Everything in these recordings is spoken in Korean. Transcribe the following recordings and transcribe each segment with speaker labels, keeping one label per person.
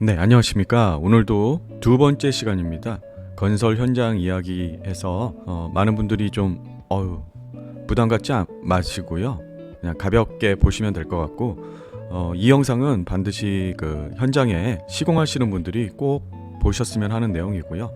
Speaker 1: 네, 안녕하십니까. 오늘도 두 번째 시간입니다. 건설 현장 이야기에서 많은 분들이 좀 부담 갖지 마시고요. 그냥 가볍게 보시면 될 것 같고 이 영상은 반드시 그 현장에 시공하시는 분들이 꼭 보셨으면 하는 내용이고요.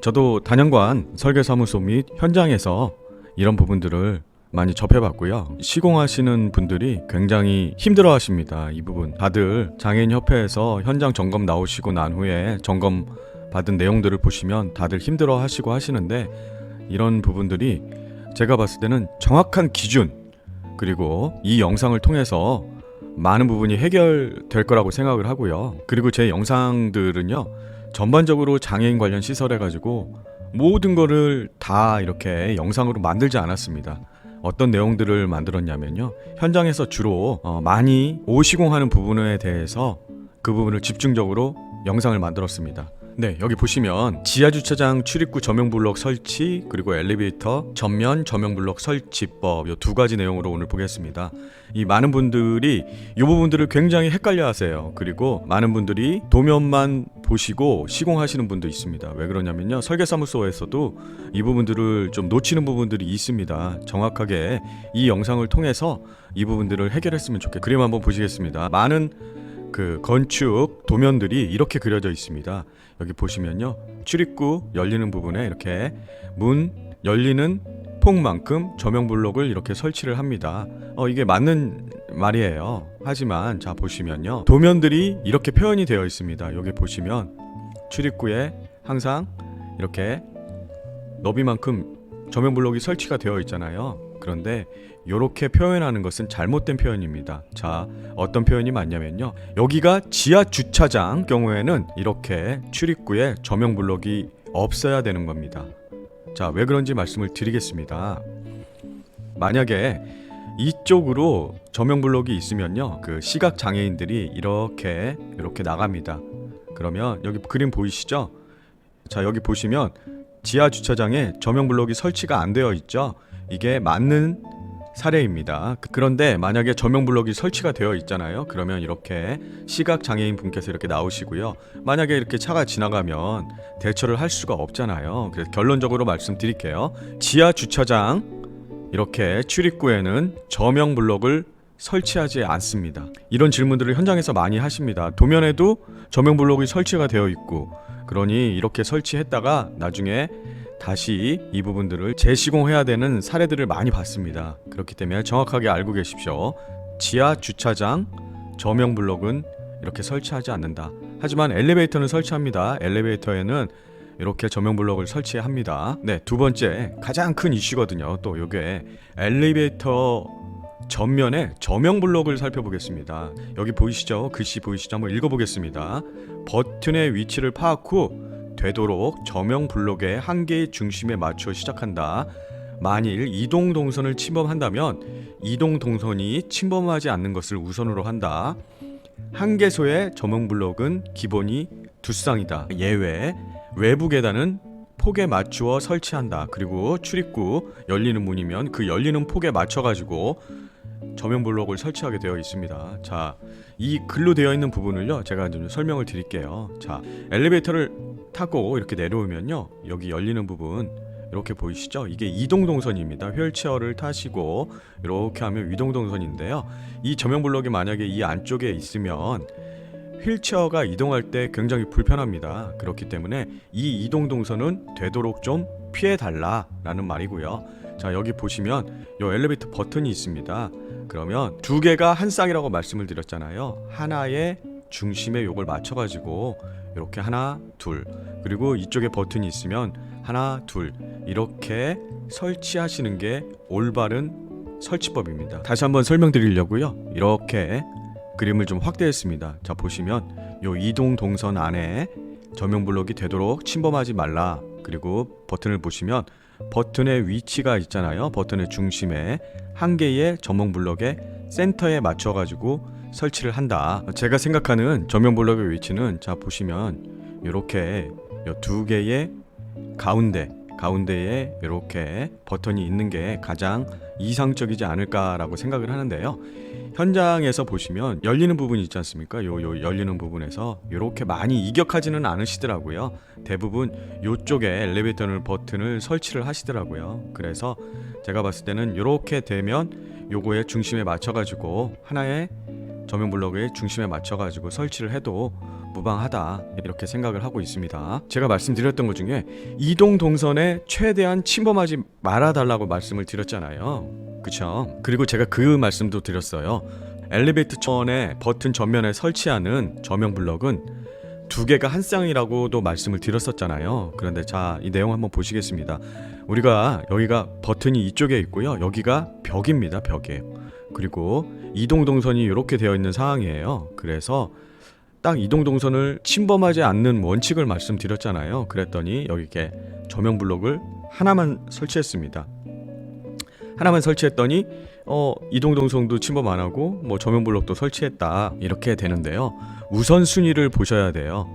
Speaker 1: 저도 단연관 설계사무소 및 현장에서 이런 부분들을 많이 접해봤고요. 시공하시는 분들이 굉장히 힘들어 하십니다. 이 부분 다들 장애인협회에서 현장 점검 나오시고 난 후에 점검 받은 내용들을 보시면 다들 힘들어 하시고 하시는데, 이런 부분들이 제가 봤을 때는 정확한 기준, 그리고 이 영상을 통해서 많은 부분이 해결될 거라고 생각을 하고요. 그리고 제 영상들은요, 전반적으로 장애인 관련 시설 해가지고 모든 거를 다 이렇게 영상으로 만들지 않았습니다. 어떤 내용들을 만들었냐면요, 현장에서 주로 많이 오시공하는 부분에 대해서 그 부분을 집중적으로 영상을 만들었습니다. 네, 여기 보시면 지하주차장 출입구 조명블록 설치, 그리고 엘리베이터 전면 조명블록 설치법, 이 두 가지 내용으로 오늘 보겠습니다. 이 많은 분들이 이 부분들을 굉장히 헷갈려 하세요. 그리고 많은 분들이 도면만 보시고 시공하시는 분도 있습니다. 왜 그러냐면요, 설계사무소에서도 이 부분들을 좀 놓치는 부분들이 있습니다. 정확하게 이 영상을 통해서 이 부분들을 해결했으면 좋겠어요. 그림 한번 보시겠습니다. 많은 그 건축 도면들이 이렇게 그려져 있습니다. 여기 보시면요, 출입구 열리는 부분에 이렇게 문 열리는 폭만큼 조명블록을 이렇게 설치를 합니다. 이게 맞는 말이에요. 하지만 자 보시면요, 도면들이 이렇게 표현이 되어 있습니다. 여기 보시면 출입구에 항상 이렇게 너비만큼 조명블록이 설치가 되어 있잖아요. 그런데 이렇게 표현하는 것은 잘못된 표현입니다. 자, 어떤 표현이 맞냐면요, 여기가 지하 주차장 경우에는 이렇게 출입구에 조명블록이 없어야 되는 겁니다. 자, 왜 그런지 말씀을 드리겠습니다. 만약에 이쪽으로 조명블록이 있으면요, 그 시각 장애인들이 이렇게 나갑니다. 그러면 여기 그림 보이시죠? 자, 여기 보시면 지하 주차장에 조명블록이 설치가 안 되어 있죠? 이게 맞는 사례입니다. 그런데 만약에 조명블록이 설치가 되어 있잖아요. 그러면 이렇게 시각장애인 분께서 이렇게 나오시고요. 만약에 이렇게 차가 지나가면 대처를 할 수가 없잖아요. 그래서 결론적으로 말씀드릴게요. 지하 주차장 이렇게 출입구에는 조명블록을 설치하지 않습니다. 이런 질문들을 현장에서 많이 하십니다. 도면에도 조명블록이 설치가 되어 있고, 그러니 이렇게 설치했다가 나중에 다시 이 부분들을 재시공해야 되는 사례들을 많이 봤습니다. 그렇기 때문에 정확하게 알고 계십시오. 지하 주차장 조명블록은 이렇게 설치하지 않는다. 하지만 엘리베이터는 설치합니다. 엘리베이터에는 이렇게 조명블록을 설치합니다. 네, 두 번째 가장 큰 이슈거든요. 또 이게 엘리베이터 전면에 조명블록을 살펴보겠습니다. 여기 보이시죠? 글씨 보이시죠? 한번 읽어보겠습니다. 버튼의 위치를 파악 후 되도록 조명블록의 한 개의 중심에 맞춰 시작한다. 만일 이동 동선을 침범한다면 이동 동선이 침범하지 않는 것을 우선으로 한다. 한 개소의 조명블록은 기본이 두 쌍이다. 예외 외부 계단은 폭에 맞추어 설치한다. 그리고 출입구 열리는 문이면 그 열리는 폭에 맞춰가지고 조명블록을 설치하게 되어 있습니다. 자, 이 글로 되어 있는 부분을요, 제가 좀 설명을 드릴게요. 자, 엘리베이터를 타고 이렇게 내려오면요, 여기 열리는 부분 이렇게 보이시죠? 이게 이동 동선입니다. 휠체어를 타시고 이렇게 하면 이동 동선인데요, 이 조명블록이 만약에 이 안쪽에 있으면 휠체어가 이동할 때 굉장히 불편합니다. 그렇기 때문에 이 이동 동선은 되도록 좀 피해 달라라는 말이고요. 자, 여기 보시면 이 엘리베이터 버튼이 있습니다. 그러면 두 개가 한 쌍이라고 말씀을 드렸잖아요. 하나의 중심에 요걸 맞춰가지고 이렇게 하나, 둘, 그리고 이쪽에 버튼이 있으면 하나, 둘, 이렇게 설치하시는 게 올바른 설치법입니다. 다시 한번 설명드리려고요, 이렇게 그림을 좀 확대했습니다. 자, 보시면 요 이동 동선 안에 조명블록이 되도록 침범하지 말라. 그리고 버튼을 보시면 버튼의 위치가 있잖아요. 버튼의 중심에 한 개의 조명블록의 센터에 맞춰가지고 설치를 한다. 제가 생각하는 조명블록의 위치는, 자 보시면 이렇게 두 개의 가운데 가운데에 이렇게 버튼이 있는 게 가장 이상적이지 않을까라고 생각을 하는데요. 현장에서 보시면 열리는 부분이 있지 않습니까? 요 열리는 부분에서 이렇게 많이 이격하지는 않으시더라고요. 대부분 요쪽에 엘리베이터 버튼을 설치를 하시더라고요. 그래서 제가 봤을 때는 이렇게 되면 요거의 중심에 맞춰가지고 하나의 조명 블럭의 중심에 맞춰가지고 설치를 해도 무방하다 이렇게 생각을 하고 있습니다. 제가 말씀드렸던 것 중에 이동 동선에 최대한 침범하지 말아달라고 말씀을 드렸잖아요. 그쵸? 그리고 제가 그 말씀도 드렸어요. 엘리베이터 전에 버튼 전면에 설치하는 조명 블럭은 두 개가 한 쌍이라고도 말씀을 드렸었잖아요. 그런데 자, 이 내용 한번 보시겠습니다. 우리가 여기가 버튼이 이쪽에 있고요. 여기가 벽입니다. 벽에. 그리고 이동 동선이 이렇게 되어 있는 상황이에요. 그래서 딱 이동 동선을 침범하지 않는 원칙을 말씀드렸잖아요. 그랬더니 여기 이렇게 조명 블록을 하나만 설치했습니다. 하나만 설치했더니 이동 동선도 침범 안 하고 뭐 조명 블록도 설치했다 이렇게 되는데요. 우선순위를 보셔야 돼요.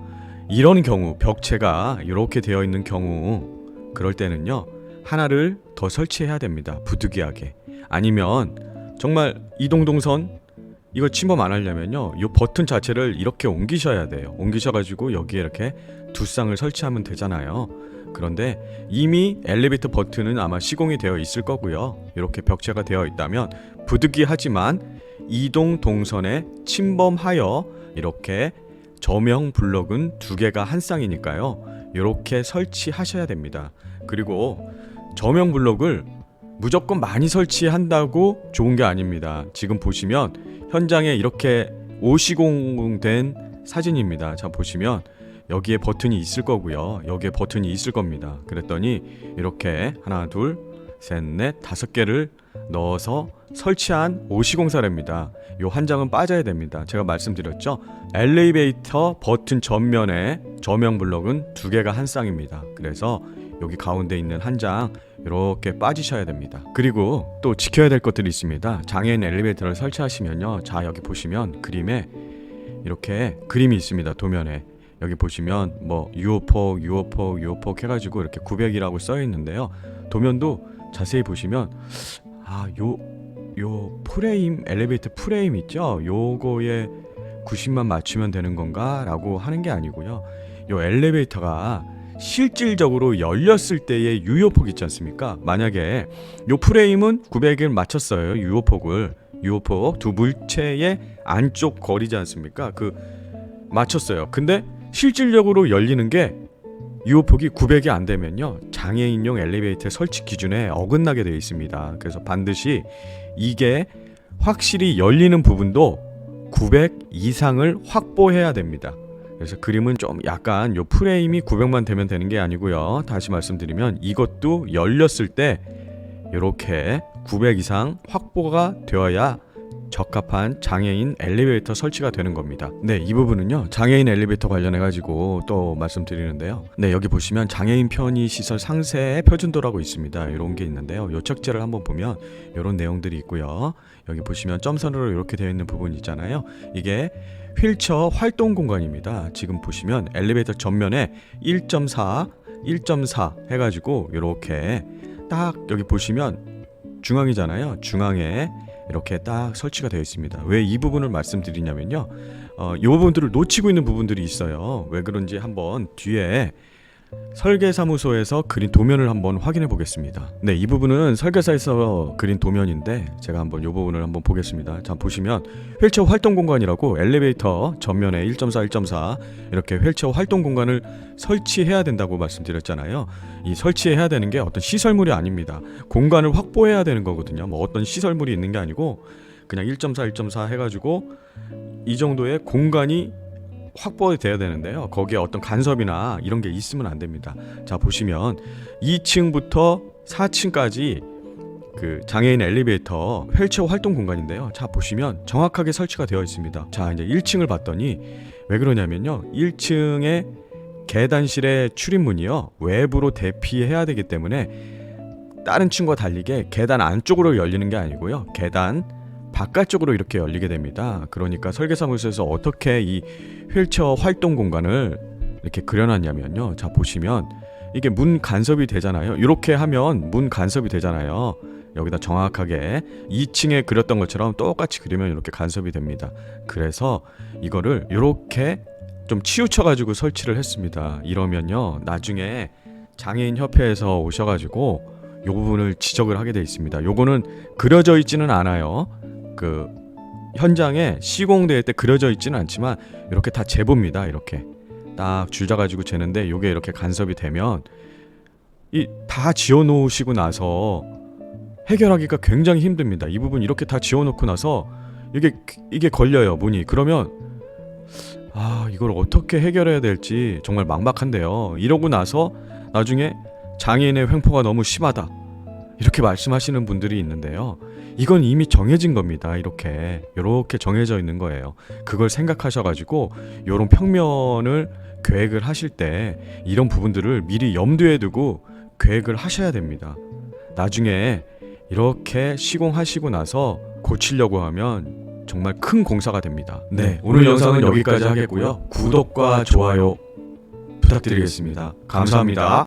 Speaker 1: 이런 경우 벽체가 이렇게 되어 있는 경우 그럴 때는요 하나를 더 설치해야 됩니다. 부득이하게. 아니면 정말 이동 동선 이거 침범 안 하려면요 이 버튼 자체를 이렇게 옮기셔야 돼요. 옮기셔가지고 여기에 이렇게 두 쌍을 설치하면 되잖아요. 그런데 이미 엘리베이터 버튼은 아마 시공이 되어 있을 거고요. 이렇게 벽체가 되어 있다면 부득이하지만 이동 동선에 침범하여 이렇게 조명 블럭은 두 개가 한 쌍이니까요. 이렇게 설치하셔야 됩니다. 그리고 조명 블럭을 무조건 많이 설치한다고 좋은 게 아닙니다. 지금 보시면 현장에 이렇게 오시공된 사진입니다. 자 보시면 여기에 버튼이 있을 거고요. 여기에 버튼이 있을 겁니다. 그랬더니 이렇게 하나 둘 셋 넷 다섯 개를 넣어서 설치한 오시공사례입니다. 요 한 장은 빠져야 됩니다. 제가 말씀드렸죠. 엘리베이터 버튼 전면에 조명 블럭은 두 개가 한 쌍입니다. 그래서 여기 가운데 있는 한 장 이렇게 빠지셔야 됩니다. 그리고 또 지켜야 될 것들이 있습니다. 장애인 엘리베이터를 설치하시면요. 자 여기 보시면 그림에 이렇게 그림이 있습니다. 도면에 여기 보시면 뭐 유오폭 해가지고 이렇게 900이라고 써 있는데요. 도면도 자세히 보시면 요 프레임 엘리베이터 프레임 있죠? 요거에 90만 맞추면 되는 건가? 라고 하는 게 아니고요. 요 엘리베이터가 실질적으로 열렸을 때의 유효폭 있지 않습니까? 만약에 요 프레임은 900을 맞췄어요. 유효폭 두 물체의 안쪽 거리지 않습니까? 그 맞췄어요. 근데 실질적으로 열리는 게 유효폭이 900이 안 되면요 장애인용 엘리베이터 설치 기준에 어긋나게 되어 있습니다. 그래서 반드시 이게 확실히 열리는 부분도 900 이상을 확보해야 됩니다. 그래서 그림은 좀 약간 요 프레임이 900만 되면 되는 게 아니고요. 다시 말씀드리면 이것도 열렸을 때 이렇게 900 이상 확보가 되어야 적합한 장애인 엘리베이터 설치가 되는 겁니다. 네, 이 부분은요 장애인 엘리베이터 관련해 가지고 또 말씀드리는데요. 네, 여기 보시면 장애인 편의 시설 상세 표준도라고 있습니다. 이런 게 있는데요. 요 책자를 한번 보면 이런 내용들이 있고요. 여기 보시면 점선으로 이렇게 되어 있는 부분이 있잖아요. 이게 휠체어 활동 공간입니다. 지금 보시면 엘리베이터 전면에 1.4 해가지고 이렇게 딱 여기 보시면 중앙이잖아요. 중앙에 이렇게 딱 설치가 되어 있습니다. 왜 이 부분을 말씀드리냐면요. 이 부분들을 놓치고 있는 부분들이 있어요. 왜 그런지 한번 뒤에 설계사무소에서 그린 도면을 한번 확인해 보겠습니다. 네, 이 부분은 설계사에서 그린 도면인데 제가 한번 이 부분을 한번 보겠습니다. 자, 보시면 휠체어 활동 공간이라고 엘리베이터 전면에 1.4 이렇게 휠체어 활동 공간을 설치해야 된다고 말씀드렸잖아요. 이 설치해야 되는 게 어떤 시설물이 아닙니다. 공간을 확보해야 되는 거거든요. 뭐 어떤 시설물이 있는 게 아니고 그냥 1.4 해가지고 이 정도의 공간이 확보돼야 되는데요. 거기에 어떤 간섭이나 이런 게 있으면 안 됩니다. 자, 보시면 2층부터 4층까지 그 장애인 엘리베이터 휠체어 활동 공간인데요. 자, 보시면 정확하게 설치가 되어 있습니다. 자, 이제 1층을 봤더니 왜 그러냐면요. 1층에 계단실의 출입문이요. 외부로 대피해야 되기 때문에 다른 층과 달리게 계단 안쪽으로 열리는 게 아니고요. 계단 바깥쪽으로 이렇게 열리게 됩니다. 그러니까 설계사무소에서 어떻게 이 휠체어 활동 공간을 이렇게 그려놨냐면요. 자, 보시면 이게 문 간섭이 되잖아요. 이렇게 하면 문 간섭이 되잖아요. 여기다 정확하게 2층에 그렸던 것처럼 똑같이 그리면 이렇게 간섭이 됩니다. 그래서 이거를 이렇게 좀 치우쳐 가지고 설치를 했습니다. 이러면요 나중에 장애인 협회에서 오셔가지고 요 부분을 지적을 하게 돼 있습니다. 요거는 그려져 있지는 않아요. 그 현장에 시공될 때 그려져 있지는 않지만 이렇게 다 재봅니다. 이렇게 딱 줄자 가지고 재는데 요게 이렇게 간섭이 되면 이 다 지어 놓으시고 나서 해결하기가 굉장히 힘듭니다. 이 부분 이렇게 다 지어 놓고 나서 이게 걸려요, 문이. 그러면 이걸 어떻게 해결해야 될지 정말 막막한데요. 이러고 나서 나중에 장애인의 횡포가 너무 심하다 이렇게 말씀하시는 분들이 있는데요. 이건 이미 정해진 겁니다. 이렇게 정해져 있는 거예요. 그걸 생각하셔가지고 이런 평면을 계획을 하실 때 이런 부분들을 미리 염두에 두고 계획을 하셔야 됩니다. 나중에 이렇게 시공하시고 나서 고치려고 하면 정말 큰 공사가 됩니다. 네, 오늘 영상은 여기까지 하겠고요. 구독과 좋아요 부탁드리겠습니다. 감사합니다.